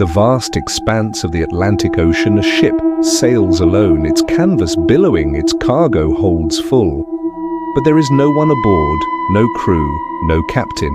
the vast expanse of the Atlantic Ocean, a ship sails alone, its canvas billowing, its cargo holds full. But there is no one aboard, no crew, no captain.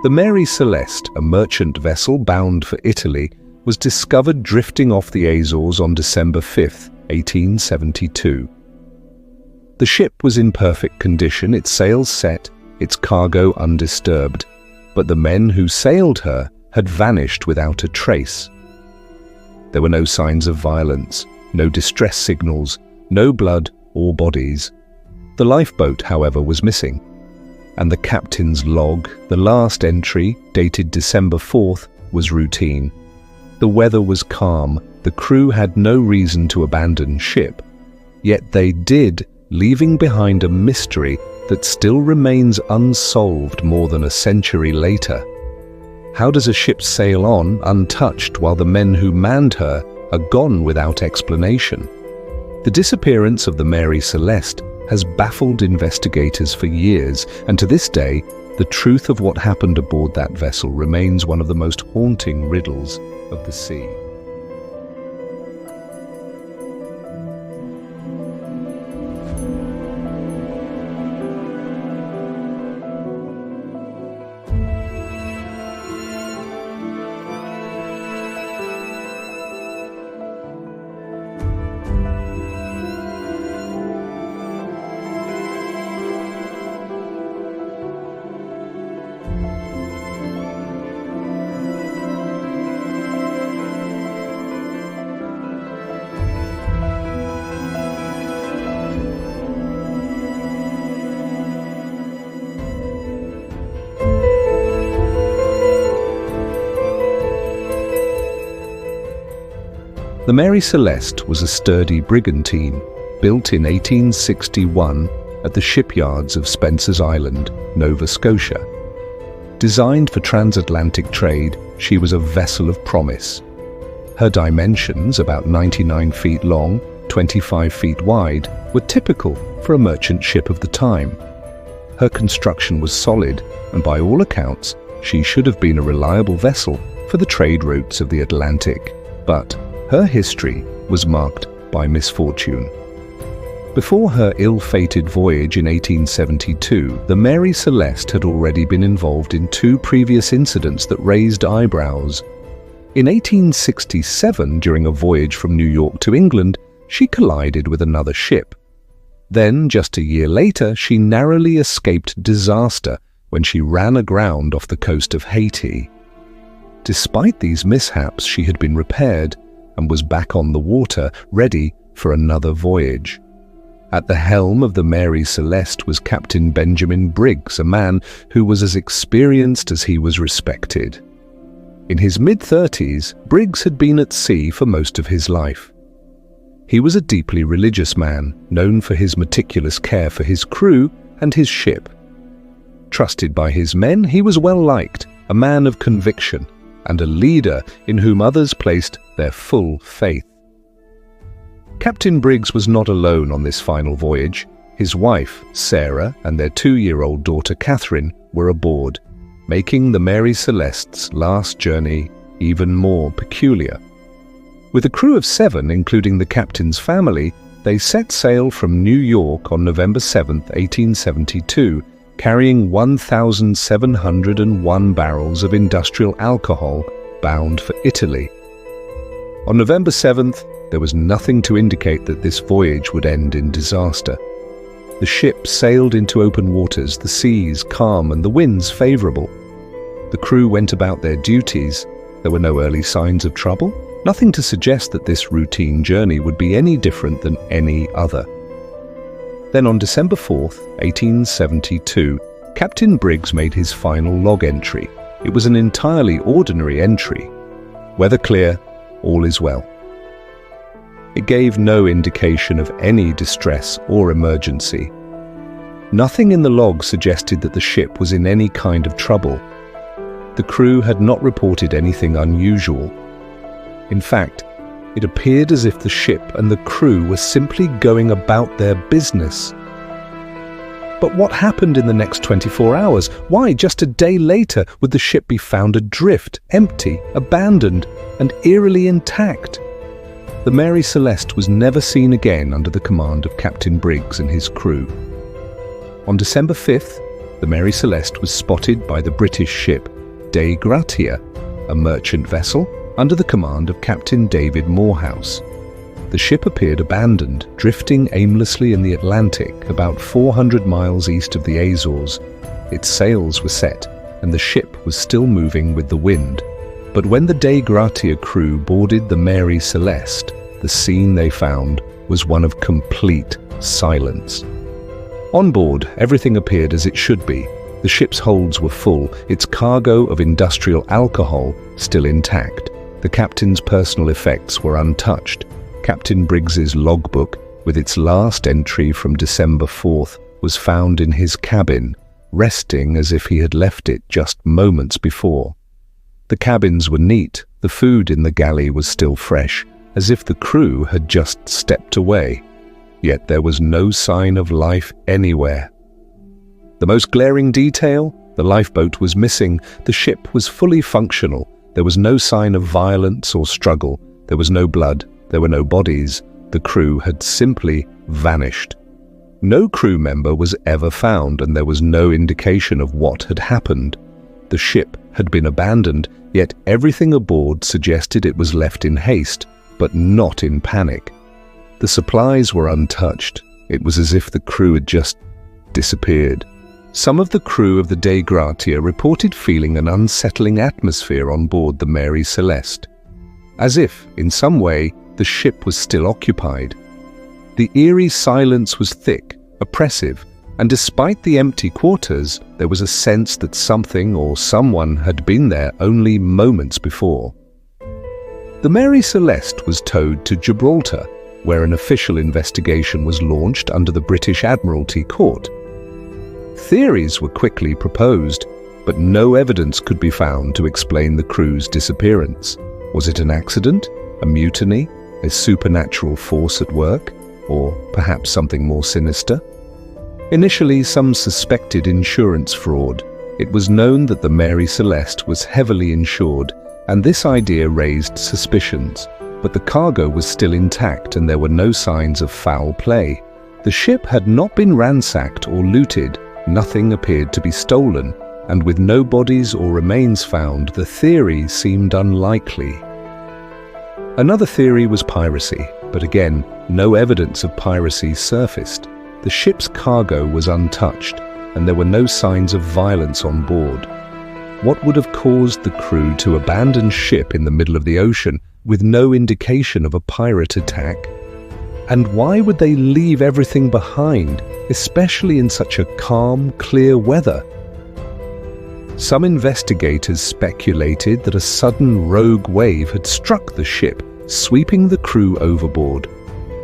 The Mary Celeste, a merchant vessel bound for Italy, was discovered drifting off the Azores on December 5, 1872. The ship was in perfect condition, its sails set, its cargo undisturbed, but the men who sailed her had vanished without a trace. There were no signs of violence, no distress signals, no blood or bodies. The lifeboat, however, was missing, and the captain's log, the last entry, dated December 4th, was routine. The weather was calm, the crew had no reason to abandon ship, yet they did, leaving behind a mystery that still remains unsolved more than a century later. How does a ship sail on, untouched, while the men who manned her are gone without explanation? The disappearance of the Mary Celeste has baffled investigators for years, and to this day, the truth of what happened aboard that vessel remains one of the most haunting riddles of the sea. The Mary Celeste was a sturdy brigantine, built in 1861 at the shipyards of Spencer's Island, Nova Scotia. Designed for transatlantic trade, she was a vessel of promise. Her dimensions, about 99 feet long, 25 feet wide, were typical for a merchant ship of the time. Her construction was solid, and by all accounts, she should have been a reliable vessel for the trade routes of the Atlantic. But her history was marked by misfortune. Before her ill-fated voyage in 1872, the Mary Celeste had already been involved in two previous incidents that raised eyebrows. In 1867, during a voyage from New York to England, she collided with another ship. Then, just a year later, she narrowly escaped disaster when she ran aground off the coast of Haiti. Despite these mishaps, she had been repaired and was back on the water, ready for another voyage. At the helm of the Mary Celeste was Captain Benjamin Briggs, a man who was as experienced as he was respected. In his mid-30s, Briggs had been at sea for most of his life. He was a deeply religious man, known for his meticulous care for his crew and his ship. Trusted by his men, he was well liked, a man of conviction, and a leader in whom others placed their full faith. Captain Briggs was not alone on this final voyage. His wife, Sarah, and their 2-year-old daughter, Catherine, were aboard, making the Mary Celeste's last journey even more peculiar. With a crew of 7, including the captain's family, they set sail from New York on November 7, 1872, carrying 1,701 barrels of industrial alcohol bound for Italy. On November 7th, there was nothing to indicate that this voyage would end in disaster. The ship sailed into open waters, the seas calm and the winds favorable. The crew went about their duties. There were no early signs of trouble, nothing to suggest that this routine journey would be any different than any other. Then on December 4th, 1872, Captain Briggs made his final log entry. It was an entirely ordinary entry. Weather clear, all is well. It gave no indication of any distress or emergency. Nothing in the log suggested that the ship was in any kind of trouble. The crew had not reported anything unusual. In fact, it appeared as if the ship and the crew were simply going about their business. But what happened in the next 24 hours? Why, just a day later, would the ship be found adrift, empty, abandoned, and eerily intact? The Mary Celeste was never seen again under the command of Captain Briggs and his crew. On December 5th, the Mary Celeste was spotted by the British ship Dei Gratia, a merchant vessel under the command of Captain David Morehouse. The ship appeared abandoned, drifting aimlessly in the Atlantic about 400 miles east of the Azores. Its sails were set, and the ship was still moving with the wind. But when the Dei Gratia crew boarded the Mary Celeste, the scene they found was one of complete silence. On board, everything appeared as it should be. The ship's holds were full, its cargo of industrial alcohol still intact. The captain's personal effects were untouched. Captain Briggs's logbook, with its last entry from December 4th, was found in his cabin, resting as if he had left it just moments before. The cabins were neat, the food in the galley was still fresh, as if the crew had just stepped away. Yet there was no sign of life anywhere. The most glaring detail? The lifeboat was missing. The ship was fully functional. There was no sign of violence or struggle. There was no blood. There were no bodies. The crew had simply vanished. No crew member was ever found, and there was no indication of what had happened. The ship had been abandoned, yet everything aboard suggested it was left in haste, but not in panic. The supplies were untouched. It was as if the crew had just disappeared. Some of the crew of the Dei Gratia reported feeling an unsettling atmosphere on board the Mary Celeste, as if, in some way, the ship was still occupied. The eerie silence was thick, oppressive, and despite the empty quarters, there was a sense that something or someone had been there only moments before. The Mary Celeste was towed to Gibraltar, where an official investigation was launched under the British Admiralty Court. Theories were quickly proposed, but no evidence could be found to explain the crew's disappearance. Was it an accident, a mutiny, a supernatural force at work, or perhaps something more sinister? Initially, some suspected insurance fraud. It was known that the Mary Celeste was heavily insured, and this idea raised suspicions. But the cargo was still intact and there were no signs of foul play. The ship had not been ransacked or looted, nothing appeared to be stolen, and with no bodies or remains found, the theory seemed unlikely. Another theory was piracy, but again, no evidence of piracy surfaced. The ship's cargo was untouched, and there were no signs of violence on board. What would have caused the crew to abandon ship in the middle of the ocean with no indication of a pirate attack? And why would they leave everything behind, especially in such a calm, clear weather? Some investigators speculated that a sudden rogue wave had struck the ship, sweeping the crew overboard.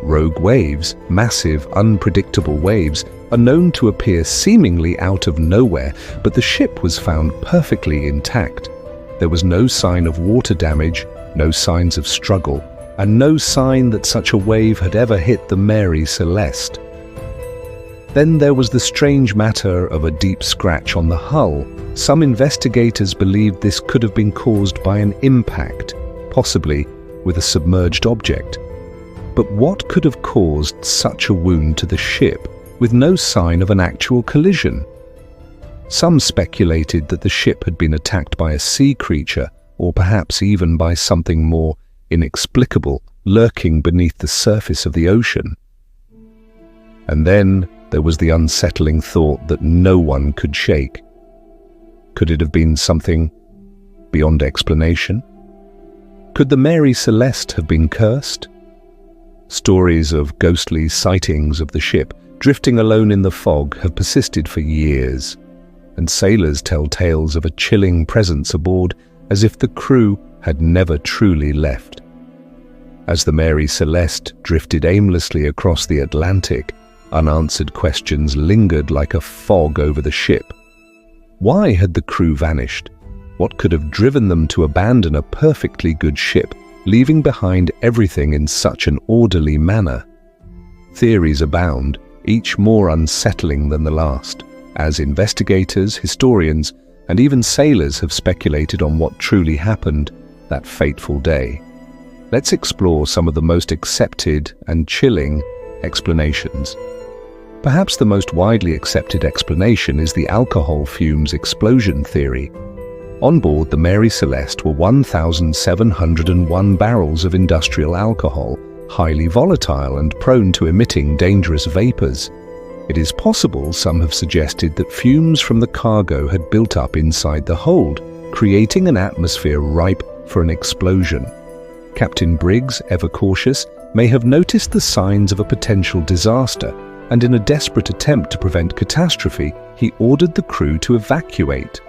Rogue waves, massive, unpredictable waves, are known to appear seemingly out of nowhere, but the ship was found perfectly intact. There was no sign of water damage, no signs of struggle, and no sign that such a wave had ever hit the Mary Celeste. Then there was the strange matter of a deep scratch on the hull. Some investigators believed this could have been caused by an impact, possibly with a submerged object. But what could have caused such a wound to the ship with no sign of an actual collision? Some speculated that the ship had been attacked by a sea creature, or perhaps even by something more inexplicable lurking beneath the surface of the ocean. And then there was the unsettling thought that no one could shake. Could it have been something beyond explanation? Could the Mary Celeste have been cursed? Stories of ghostly sightings of the ship drifting alone in the fog have persisted for years, and sailors tell tales of a chilling presence aboard as if the crew had never truly left. As the Mary Celeste drifted aimlessly across the Atlantic, unanswered questions lingered like a fog over the ship. Why had the crew vanished? What could have driven them to abandon a perfectly good ship, leaving behind everything in such an orderly manner? Theories abound, each more unsettling than the last, as investigators, historians, and even sailors have speculated on what truly happened that fateful day. Let's explore some of the most accepted and chilling explanations. Perhaps the most widely accepted explanation is the alcohol fumes explosion theory. On board the Mary Celeste were 1,701 barrels of industrial alcohol, highly volatile and prone to emitting dangerous vapors. It is possible some have suggested that fumes from the cargo had built up inside the hold, creating an atmosphere ripe for an explosion. Captain Briggs, ever cautious, may have noticed the signs of a potential disaster, and in a desperate attempt to prevent catastrophe, he ordered the crew to evacuate.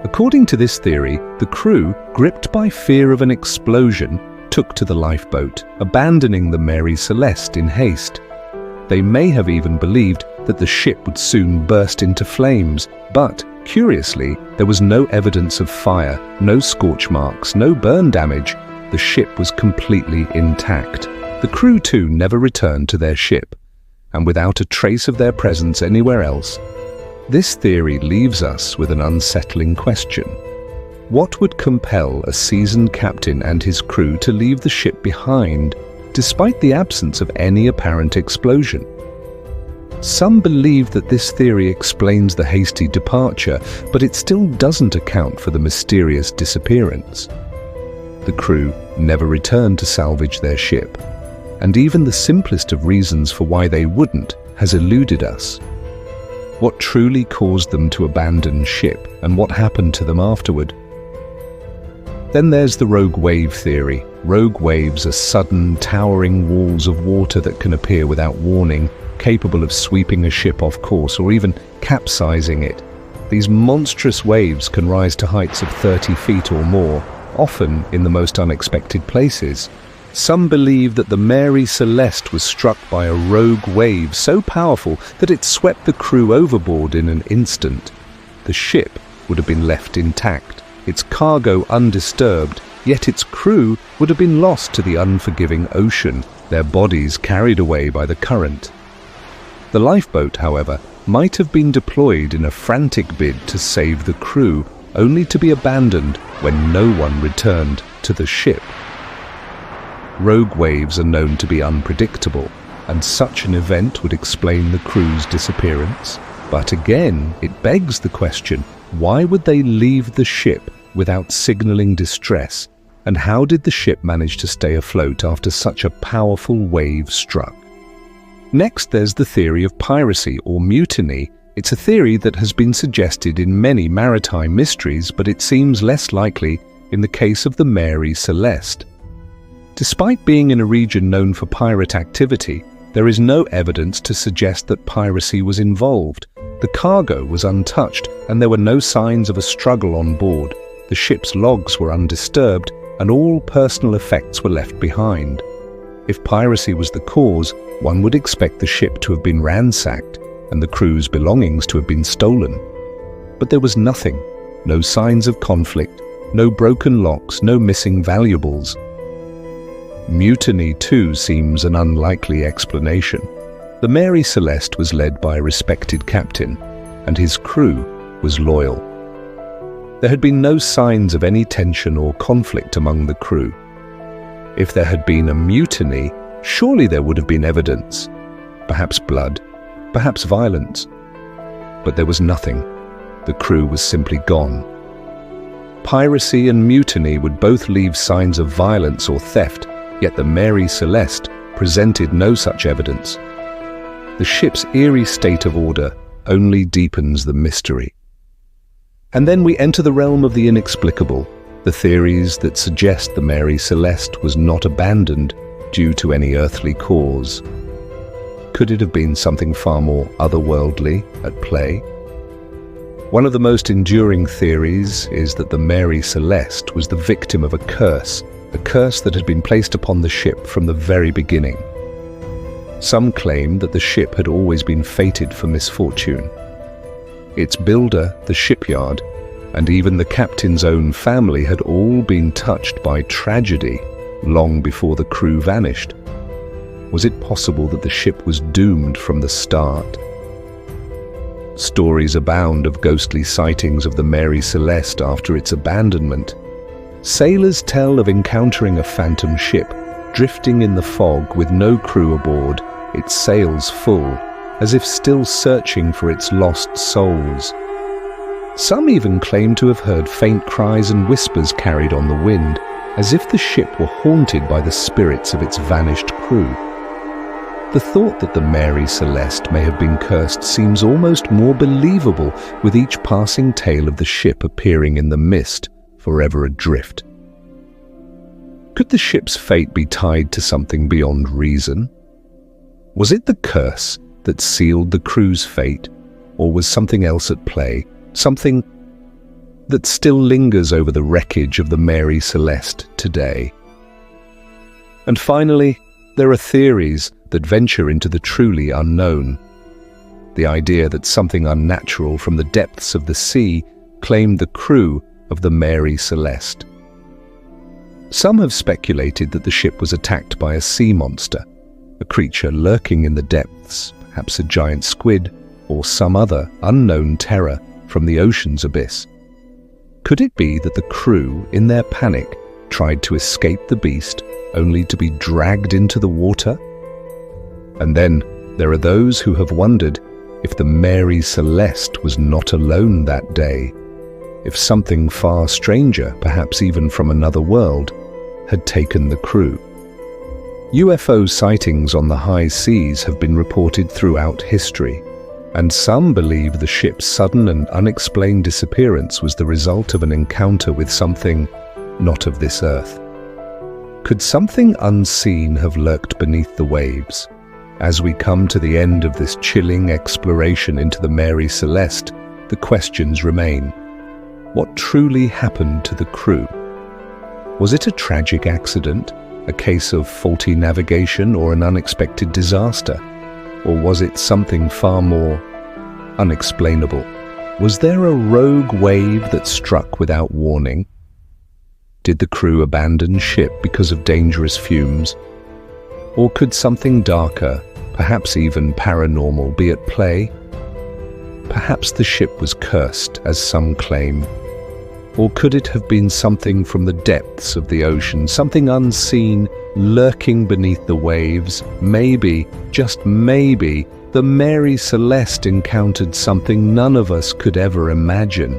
According to this theory, the crew, gripped by fear of an explosion, took to the lifeboat, abandoning the Mary Celeste in haste. They may have even believed that the ship would soon burst into flames, but, curiously, there was no evidence of fire, no scorch marks, no burn damage. The ship was completely intact. The crew too never returned to their ship, and without a trace of their presence anywhere else. This theory leaves us with an unsettling question. What would compel a seasoned captain and his crew to leave the ship behind, despite the absence of any apparent explosion? Some believe that this theory explains the hasty departure, but it still doesn't account for the mysterious disappearance. The crew never returned to salvage their ship, and even the simplest of reasons for why they wouldn't has eluded us. What truly caused them to abandon ship, and what happened to them afterward? Then there's the rogue wave theory. Rogue waves are sudden, towering walls of water that can appear without warning, capable of sweeping a ship off course or even capsizing it. These monstrous waves can rise to heights of 30 feet or more, often in the most unexpected places. Some believe that the Mary Celeste was struck by a rogue wave so powerful that it swept the crew overboard in an instant. The ship would have been left intact, its cargo undisturbed, yet its crew would have been lost to the unforgiving ocean, their bodies carried away by the current. The lifeboat, however, might have been deployed in a frantic bid to save the crew, only to be abandoned when no one returned to the ship. Rogue waves are known to be unpredictable, and such an event would explain the crew's disappearance. But again, it begs the question, why would they leave the ship without signaling distress, and how did the ship manage to stay afloat after such a powerful wave struck? Next, there's the theory of piracy or mutiny. It's a theory that has been suggested in many maritime mysteries, but it seems less likely in the case of the Mary Celeste. Despite being in a region known for pirate activity, there is no evidence to suggest that piracy was involved. The cargo was untouched, and there were no signs of a struggle on board. The ship's logs were undisturbed, and all personal effects were left behind. If piracy was the cause, one would expect the ship to have been ransacked, and the crew's belongings to have been stolen. But there was nothing. No signs of conflict, no broken locks, no missing valuables. Mutiny, too, seems an unlikely explanation. The Mary Celeste was led by a respected captain, and his crew was loyal. There had been no signs of any tension or conflict among the crew. If there had been a mutiny, surely there would have been evidence. Perhaps blood, perhaps violence. But there was nothing. The crew was simply gone. Piracy and mutiny would both leave signs of violence or theft, yet the Mary Celeste presented no such evidence. The ship's eerie state of order only deepens the mystery. And then we enter the realm of the inexplicable, the theories that suggest the Mary Celeste was not abandoned due to any earthly cause. Could it have been something far more otherworldly at play? One of the most enduring theories is that the Mary Celeste was the victim of a curse that had been placed upon the ship from the very beginning. Some claim that the ship had always been fated for misfortune. Its builder, the shipyard, and even the captain's own family had all been touched by tragedy long before the crew vanished. Was it possible that the ship was doomed from the start? Stories abound of ghostly sightings of the Mary Celeste after its abandonment. Sailors tell of encountering a phantom ship, drifting in the fog with no crew aboard, its sails full, as if still searching for its lost souls. Some even claim to have heard faint cries and whispers carried on the wind, as if the ship were haunted by the spirits of its vanished crew. The thought that the Mary Celeste may have been cursed seems almost more believable with each passing tale of the ship appearing in the mist, forever adrift. Could the ship's fate be tied to something beyond reason? Was it the curse that sealed the crew's fate, or was something else at play, something that still lingers over the wreckage of the Mary Celeste today? And finally, there are theories that venture into the truly unknown. The idea that something unnatural from the depths of the sea claimed the crew of the Mary Celeste. Some have speculated that the ship was attacked by a sea monster, a creature lurking in the depths, perhaps a giant squid or some other unknown terror from the ocean's abyss. Could it be that the crew, in their panic, tried to escape the beast only to be dragged into the water? And then there are those who have wondered if the Mary Celeste was not alone that day, if something far stranger, perhaps even from another world, had taken the crew. UFO sightings on the high seas have been reported throughout history, and some believe the ship's sudden and unexplained disappearance was the result of an encounter with something not of this earth. Could something unseen have lurked beneath the waves? As we come to the end of this chilling exploration into the Mary Celeste, the questions remain. What truly happened to the crew? Was it a tragic accident, a case of faulty navigation, or an unexpected disaster? Or was it something far more unexplainable? Was there a rogue wave that struck without warning? Did the crew abandon ship because of dangerous fumes? Or could something darker, perhaps even paranormal, be at play? Perhaps the ship was cursed, as some claim. Or could it have been something from the depths of the ocean, something unseen, lurking beneath the waves? Maybe, just maybe, the Mary Celeste encountered something none of us could ever imagine.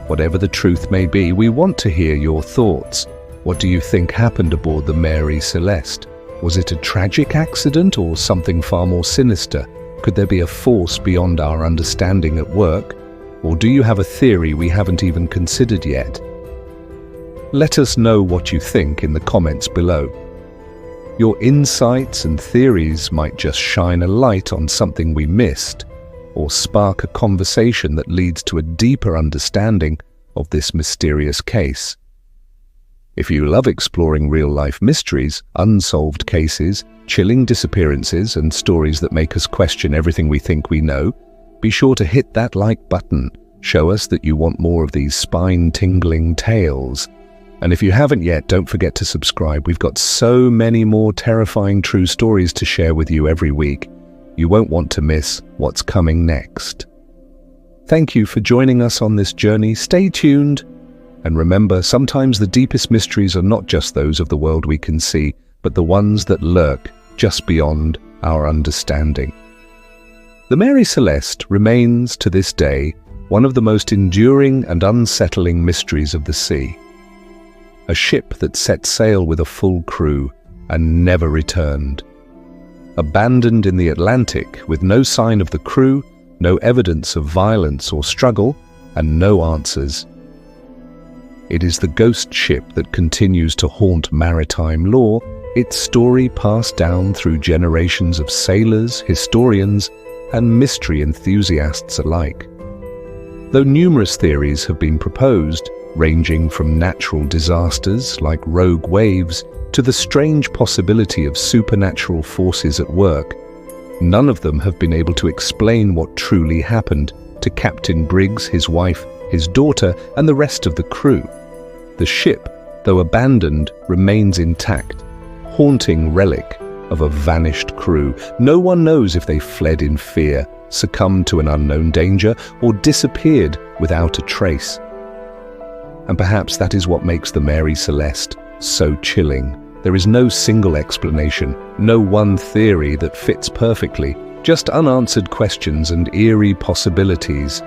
Whatever the truth may be, we want to hear your thoughts. What do you think happened aboard the Mary Celeste? Was it a tragic accident or something far more sinister? Could there be a force beyond our understanding at work? Or do you have a theory we haven't even considered yet? Let us know what you think in the comments below. Your insights and theories might just shine a light on something we missed, or spark a conversation that leads to a deeper understanding of this mysterious case. If you love exploring real-life mysteries, unsolved cases, chilling disappearances, and stories that make us question everything we think we know, be sure to hit that like button. Show us that you want more of these spine-tingling tales. And if you haven't yet, don't forget to subscribe. We've got so many more terrifying true stories to share with you every week. You won't want to miss what's coming next. Thank you for joining us on this journey. Stay tuned. And remember, sometimes the deepest mysteries are not just those of the world we can see, but the ones that lurk just beyond our understanding. The Mary Celeste remains, to this day, one of the most enduring and unsettling mysteries of the sea. A ship that set sail with a full crew and never returned. Abandoned in the Atlantic with no sign of the crew, no evidence of violence or struggle, and no answers. It is the ghost ship that continues to haunt maritime lore, its story passed down through generations of sailors, historians, and mystery enthusiasts alike. Though numerous theories have been proposed, ranging from natural disasters like rogue waves to the strange possibility of supernatural forces at work, none of them have been able to explain what truly happened to Captain Briggs, his wife, his daughter, and the rest of the crew. The ship, though abandoned, remains intact, haunting relic of a vanished crew. No one knows if they fled in fear, succumbed to an unknown danger, or disappeared without a trace. And perhaps that is what makes the Mary Celeste so chilling. There is no single explanation, no one theory that fits perfectly, just unanswered questions and eerie possibilities.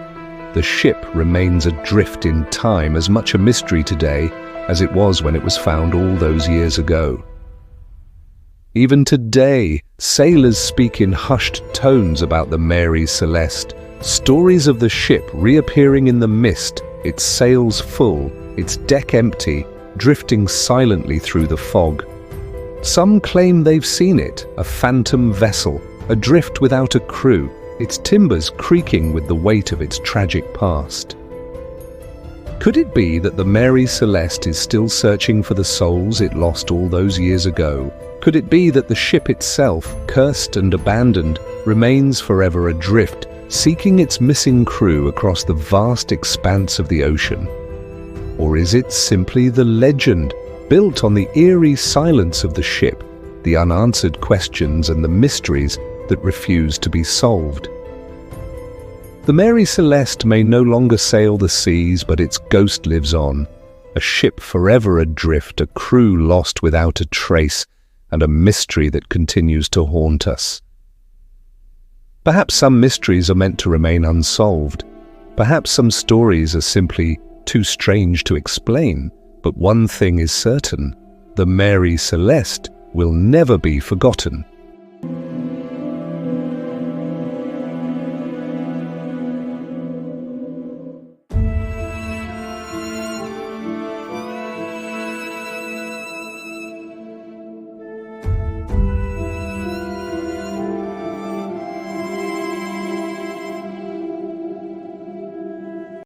The ship remains adrift in time, as much a mystery today as it was when it was found all those years ago. Even today, sailors speak in hushed tones about the Mary Celeste, stories of the ship reappearing in the mist, its sails full, its deck empty, drifting silently through the fog. Some claim they've seen it, a phantom vessel, adrift without a crew, its timbers creaking with the weight of its tragic past. Could it be that the Mary Celeste is still searching for the souls it lost all those years ago? Could it be that the ship itself, cursed and abandoned, remains forever adrift, seeking its missing crew across the vast expanse of the ocean? Or is it simply the legend, built on the eerie silence of the ship, the unanswered questions and the mysteries that refuse to be solved? The Mary Celeste may no longer sail the seas, but its ghost lives on. A ship forever adrift, a crew lost without a trace, and a mystery that continues to haunt us. Perhaps some mysteries are meant to remain unsolved. Perhaps some stories are simply too strange to explain. But one thing is certain: the Mary Celeste will never be forgotten.